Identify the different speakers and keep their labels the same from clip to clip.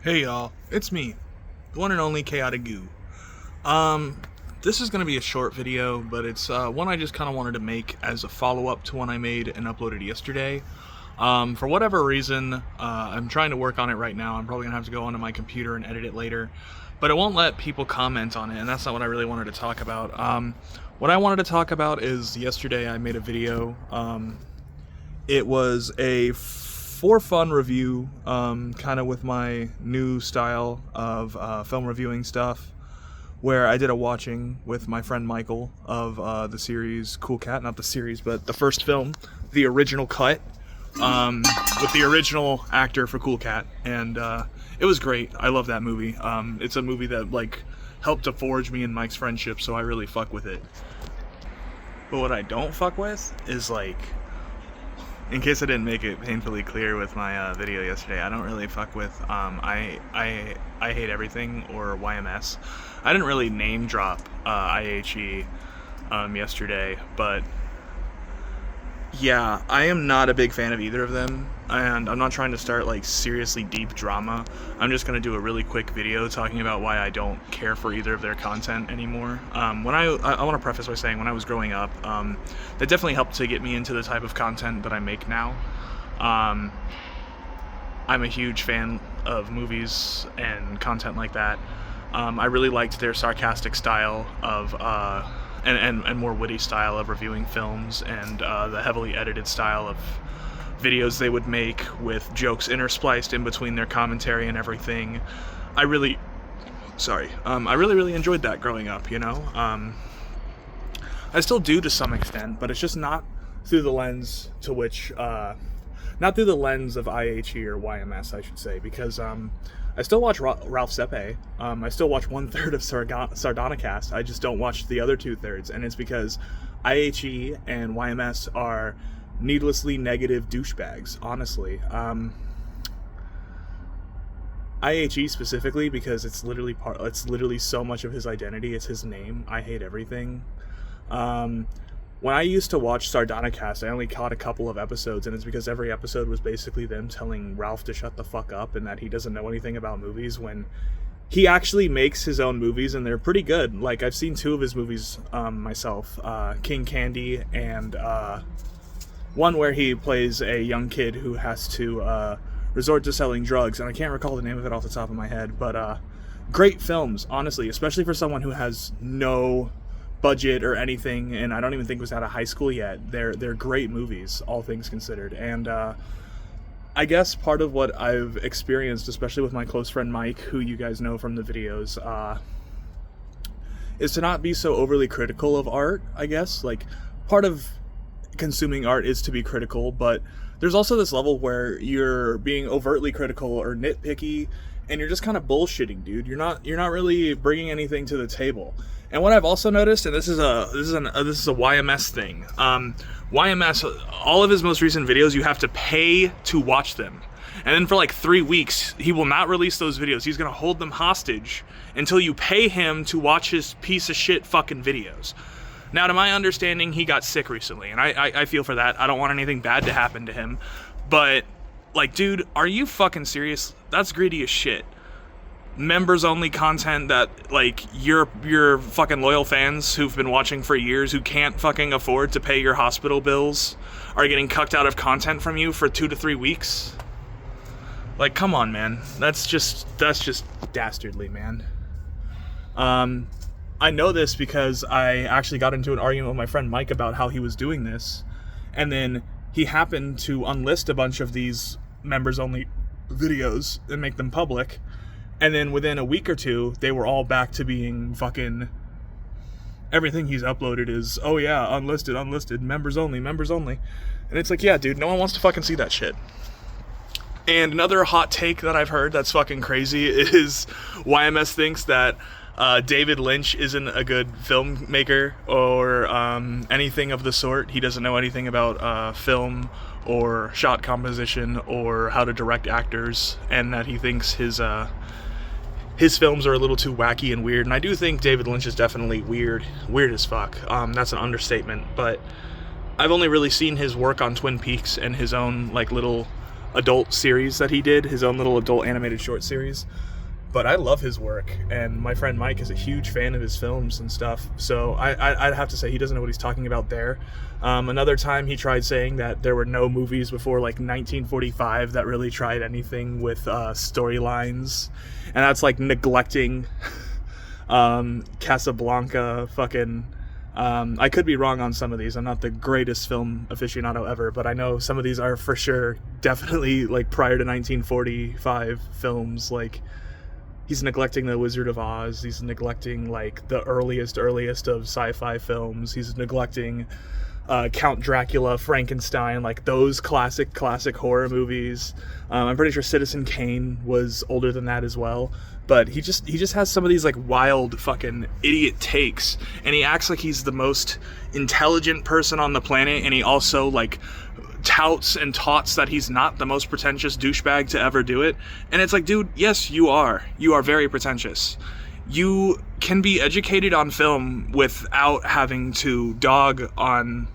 Speaker 1: Hey y'all, it's me, the one and only Chaotic Goo. This is gonna be a short video, but it's one I just kind of wanted to make as a follow-up to one I made and uploaded yesterday. For whatever reason, I'm trying to work on it right now. I'm probably gonna have to go onto my computer and edit it later, but it won't let people comment on it, and that's not what I really wanted to talk about. What I wanted to talk about is yesterday I made a video. It was a for fun review, kind of with my new style of film reviewing stuff, where I did a watching with my friend Michael of the series Cool Cat, not the series, but the first film, the original cut, with the original actor for Cool Cat, and it was great. I love that movie. It's a movie that helped to forge me and Mike's friendship, so I really fuck with it. But what I don't fuck with is in case I didn't make it painfully clear with my video yesterday, I don't really fuck with I Hate Everything or YMS. I didn't really name drop IHE yesterday, but yeah, I am not a big fan of either of them, and I'm not trying to start seriously deep drama. I'm just gonna do a really quick video talking about why I don't care for either of their content anymore. When I want to preface by saying when I was growing up, that definitely helped to get me into the type of content that I make now. I'm a huge fan of movies and content like that. I really liked their sarcastic style of and more witty style of reviewing films, and the heavily edited style of videos they would make with jokes interspliced in between their commentary and everything. I really enjoyed that growing up, you know? I still do to some extent, but it's just not through the lens to which, not through the lens of IHE or YMS, I should say, because I still watch Ralph Sepe. I still watch 1/3 of Sardonicast. I just don't watch the other 2/3, and it's because IHE and YMS are needlessly negative douchebags, honestly. IHE specifically because it's literally so much of his identity. It's his name. I Hate Everything. When I used to watch Sardonicast, I only caught a couple of episodes, and it's because every episode was basically them telling Ralph to shut the fuck up and that he doesn't know anything about movies, when he actually makes his own movies, and they're pretty good. I've seen 2 of his movies myself, King Candy, and one where he plays a young kid who has to resort to selling drugs, and I can't recall the name of it off the top of my head, but great films, honestly, especially for someone who has no budget or anything, and I don't even think was out of high school yet. They're great movies, all things considered. And I guess part of what I've experienced, especially with my close friend Mike, who you guys know from the videos, is to not be so overly critical of art, I guess. Part of consuming art is to be critical, but there's also this level where you're being overtly critical or nitpicky, and you're just kind of bullshitting, dude. You're not really bringing anything to the table. And what I've also noticed, and this is a YMS thing. YMS, all of his most recent videos, you have to pay to watch them. And then for 3 weeks, he will not release those videos. He's gonna hold them hostage until you pay him to watch his piece of shit fucking videos. Now, to my understanding, he got sick recently, and I feel for that. I don't want anything bad to happen to him. But, dude, are you fucking serious? That's greedy as shit. Members only content that your fucking loyal fans who've been watching for years, who can't fucking afford to pay your hospital bills, are getting cucked out of content from you for 2 to 3 weeks. Come on, man. That's just dastardly, man. I know this because I actually got into an argument with my friend Mike about how he was doing this, and then he happened to unlist a bunch of these members only videos and make them public. And then within a week or 2, they were all back to being fucking... Everything he's uploaded is, oh yeah, unlisted, members only. And it's yeah, dude, no one wants to fucking see that shit. And another hot take that I've heard that's fucking crazy is YMS thinks that David Lynch isn't a good filmmaker or anything of the sort. He doesn't know anything about film or shot composition or how to direct actors, and that he thinks his films are a little too wacky and weird. And I do think David Lynch is definitely weird as fuck. That's an understatement. But I've only really seen his work on Twin Peaks and his own little adult series that he did, his own little adult animated short series. But I love his work, and my friend Mike is a huge fan of his films and stuff, so I'd have to say he doesn't know what he's talking about there. Another time he tried saying that there were no movies before like 1945 that really tried anything with storylines, and that's like neglecting Casablanca, fucking... I could be wrong on some of these. I'm not the greatest film aficionado ever, but I know some of these are for sure definitely like prior to 1945 films. Like, he's neglecting The Wizard of Oz. He's neglecting like the earliest of sci-fi films. He's neglecting Count Dracula, Frankenstein, like those classic horror movies. I'm pretty sure Citizen Kane was older than that as well. But he just has some of these like wild fucking idiot takes, and he acts like he's the most intelligent person on the planet, and he also like touts and tauts that he's not the most pretentious douchebag to ever do it. And it's like, dude, yes, you are very pretentious. You can be educated on film without having to dog on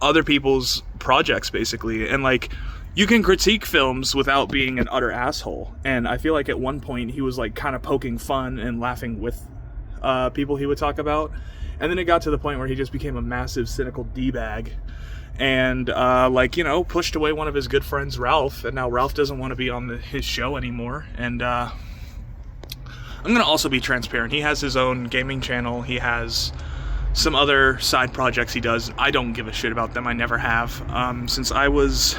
Speaker 1: other people's projects, basically. And like, you can critique films without being an utter asshole. And I feel like at one point he was like kind of poking fun and laughing with people he would talk about. And then it got to the point where he just became a massive cynical D-bag. And like, you know, pushed away one of his good friends, Ralph. And now Ralph doesn't want to be on his show anymore. And I'm going to also be transparent. He has his own gaming channel. He has some other side projects he does. I don't give a shit about them. I never have. Since I was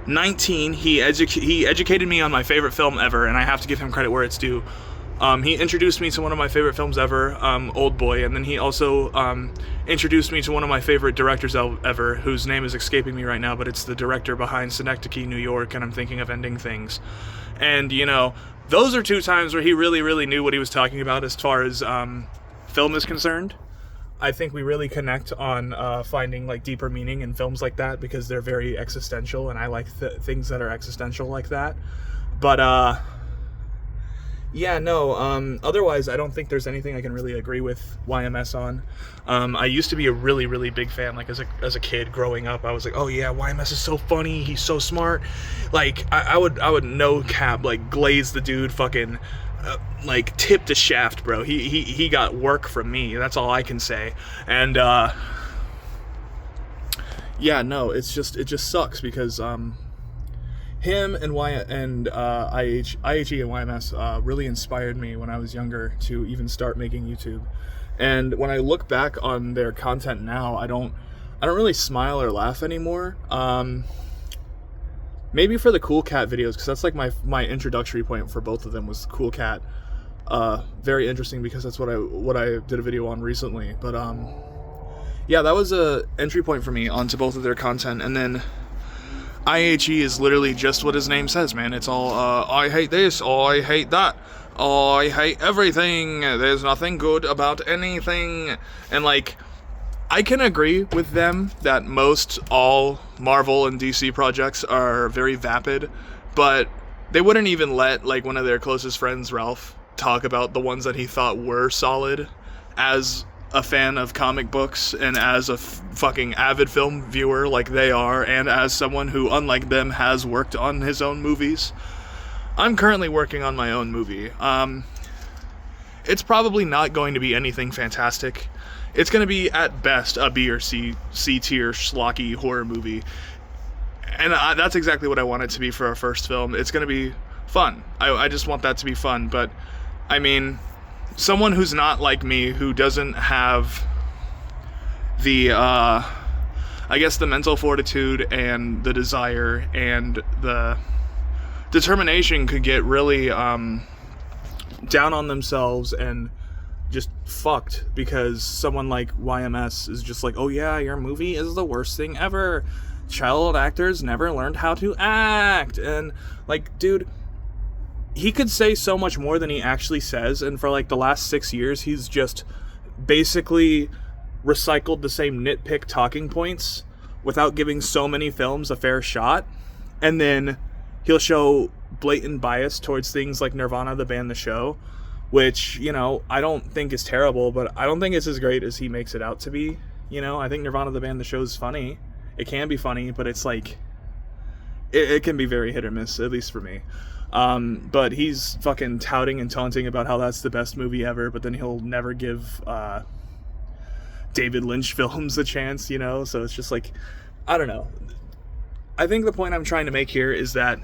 Speaker 1: 19, he educated me on my favorite film ever, and I have to give him credit where it's due. He introduced me to one of my favorite films ever, Old Boy, and then he also introduced me to one of my favorite directors ever, whose name is escaping me right now, but it's the director behind Synecdoche, New York, and I'm Thinking of Ending Things. And, you know, those are two times where he really knew what he was talking about as far as film is concerned. I think we really connect on finding like deeper meaning in films like that, because they're very existential, and I like things that are existential like that. But yeah, no, otherwise I don't think there's anything I can really agree with YMS on. I used to be a really big fan, like as a kid growing up. I was like, oh yeah, YMS is so funny, he's so smart. Like I would no cap like glaze the dude fucking like tip to shaft, bro. He got work from me. That's all I can say. And yeah, no, it just sucks because him and IHE and YMS really inspired me when I was younger to even start making YouTube. And when I look back on their content now, I don't really smile or laugh anymore. Maybe for the Cool Cat videos, because that's like my introductory point for both of them was Cool Cat. Very interesting because that's what I did a video on recently. But yeah, that was a entry point for me onto both of their content. And then IHE is literally just what his name says, man. It's all I hate this, I hate that, I hate everything, there's nothing good about anything. And like, I can agree with them that most all Marvel and DC projects are very vapid, but they wouldn't even let like one of their closest friends, Ralph, talk about the ones that he thought were solid as a fan of comic books and as a fucking avid film viewer like they are, and as someone who, unlike them, has worked on his own movies. I'm currently working on my own movie. It's probably not going to be anything fantastic. It's going to be, at best, a B or C tier schlocky horror movie. And that's exactly what I want it to be for our first film. It's going to be fun. I just want that to be fun. But, I mean, someone who's not like me, who doesn't have the, I guess, the mental fortitude and the desire and the determination could get really down on themselves and just fucked because someone like YMS is just like, oh yeah, your movie is the worst thing ever. Child actors never learned how to act. And like, dude, he could say so much more than he actually says, and for like the last 6 years he's just basically recycled the same nitpick talking points without giving so many films a fair shot. And then he'll show blatant bias towards things like Nirvana, the band, the show, which, you know, I don't think is terrible, but I don't think it's as great as he makes it out to be. You know, I think Nirvana, the band, the show is funny. It can be funny, but it's like, it can be very hit or miss, at least for me. But he's fucking touting and taunting about how that's the best movie ever, but then he'll never give David Lynch films a chance, you know? So it's just like, I don't know. I think the point I'm trying to make here is that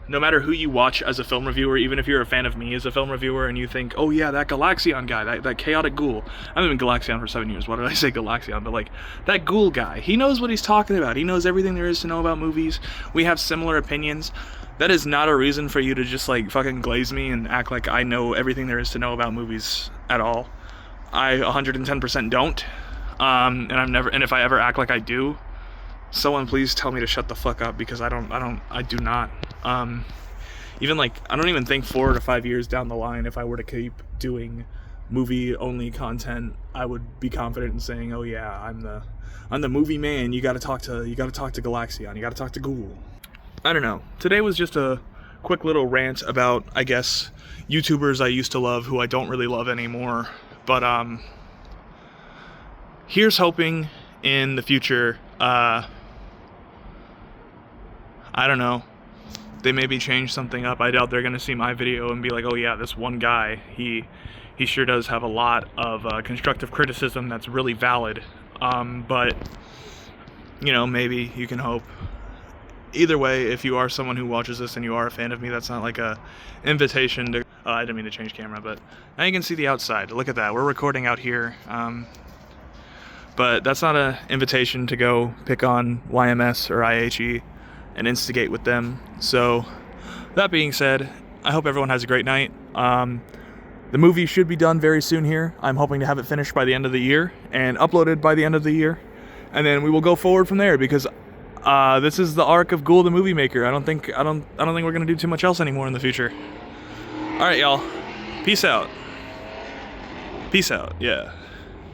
Speaker 1: no matter who you watch as a film reviewer, even if you're a fan of me as a film reviewer and you think, oh yeah, that Galaxion guy, that chaotic ghoul. I've been Galaxion for 7 years. Why did I say Galaxion? But like, that ghoul guy, he knows what he's talking about. He knows everything there is to know about movies. We have similar opinions. That is not a reason for you to just like fucking glaze me and act like I know everything there is to know about movies at all. I 110% don't. And if I ever act like I do, someone please tell me to shut the fuck up, because I do not. Even like, I don't even think 4 to 5 years down the line, if I were to keep doing movie only content, I would be confident in saying, oh yeah, I'm the movie man. You gotta talk to Galaxion, you gotta talk to Ghoul. I don't know. Today was just a quick little rant about, I guess, YouTubers I used to love who I don't really love anymore. But here's hoping in the future, I don't know, they maybe change something up. I doubt they're gonna see my video and be like, oh yeah, this one guy, he sure does have a lot of constructive criticism that's really valid. But, you know, maybe you can hope. Either way, if you are someone who watches this and you are a fan of me, that's not like a invitation to, I didn't mean to change camera, but now you can see the outside. Look at that, we're recording out here. But that's not an invitation to go pick on YMS or IHE and instigate with them. So that being said, I hope everyone has a great night. The movie should be done very soon here. I'm hoping to have it finished by the end of the year and uploaded by the end of the year. And then we will go forward from there, because this is the arc of Ghoul the Movie Maker. I don't think we're gonna do too much else anymore in the future. All right, y'all. Peace out. Peace out. Yeah.